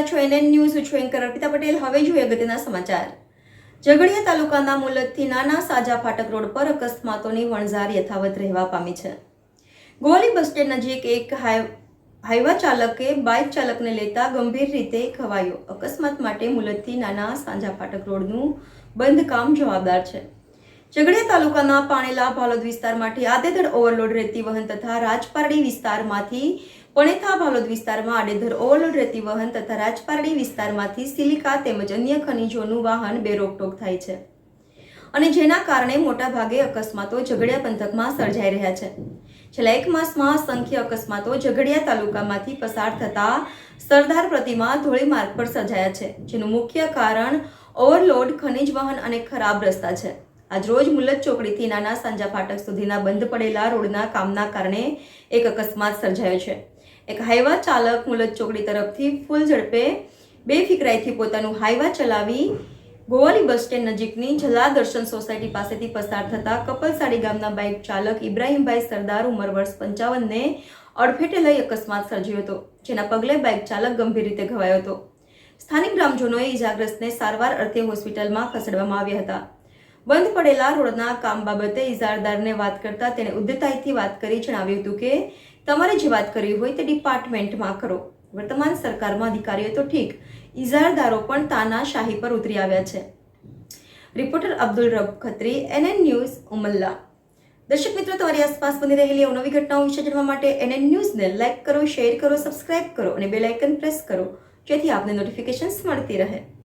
રહ્યા છો NN news. હું છું એન્કર અર્પિતા પટેલ. હવે જોઈએ અગત્યના સમાચાર. ઝઘડિયા તાલુકાના મુલતથી નાના સાજા ફાટક રોડ પર અકસ્માતોની વણઝાર યથાવત રહેવા પામી છે. ગોવાલી બસ સ્ટેન્ડ નજીક એક હાઈવા ચાલકે બાઇક ચાલકને લેતા ગંભીર રીતે ઘવાયો. અકસ્માત માટે મુલતથી નાના સાજા ફાટક રોડનું બંધ કામ જવાબદાર છે. ઝઘડિયા તાલુકાના પાણેલા ભાલોદ વિસ્તારમાંથી આડેધડ ઓવરલોડ રેતી વહન તથા રાજપારડી વિસ્તારમાંથી પણેથા ભાલોદ વિસ્તારમાં આડેધડ ઓવરલોડ રેતી વહન તથા રાજપારડી વિસ્તારમાંથી સિલિકા તેમજ અન્ય ખનિજોનું વાહન બેરોકટોક થાય છે અને જેના કારણે મોટાભાગે અકસ્માતો ઝઘડિયા પંથકમાં સર્જાઈ રહ્યા છે. છેલ્લા એક માસમાં અસંખ્ય અકસ્માતો ઝઘડિયા તાલુકામાંથી પસાર થતા સરદાર પ્રતિમા ધોળી માર્ગ પર સર્જાયા છે, જેનું મુખ્ય કારણ ઓવરલોડ ખનિજ વહન અને ખરાબ રસ્તા છે. આજરોજ મુલત ચોકડીથી નાના સાંજા ફાટક સુધીના બંધ પડેલા રોડના કામના કારણે એક અકસ્માત સર્જાયો છે. એક હાઈવા ચાલક મુલત ચોકડી તરફથી ફૂલ ઝડપે બેફિકરાઈથી પોતાનું હાઈવા ચલાવી ગોવાલી બસ સ્ટેન્ડ નજીકની જલા દર્શન સોસાયટી પાસેથી પસાર થતા કપલસાડી ગામના બાઇક ચાલક ઇબ્રાહીમભાઈ સરદાર ઉંમર વર્ષ 55ને અડફેટે લઈ અકસ્માત સર્જ્યો હતો, જેના પગલે બાઇક ચાલક ગંભીર રીતે ઘવાયો હતો. સ્થાનિક ગ્રામજનોએ ઇજાગ્રસ્તને સારવાર અર્થે હોસ્પિટલમાં ખસેડવામાં આવ્યા હતા. બંધ પડેલા રોડના કામ બાબતે ઇજારદારને વાત કરતા તેણે ઉદ્ધતાઈથી વાત કરી જણાવ્યું હતું કે તમારે જે વાત કરવી હોય તે ડિપાર્ટમેન્ટમાં કરો. વર્તમાન સરકારમાં અધિકારીઓ તો ઠીક, ઇજારદારો પણ તાનાશાહી પર ઉતરી આવ્યા છે. Reporter Abdul rub Khatri, NN news, Umalla. દર્શક મિત્રો, તમારી આસપાસ બની રહેલી અવનવી ઘટનાઓ વિશે જાણવા માટે NN ન્યૂઝને લાઇક કરો, શેર કરો, સબસ્ક્રાઇબ કરો અને બેલ આઇકન પ્રેસ કરો, જેથી આપને નોટિફિકેશન્સ મળતી રહે.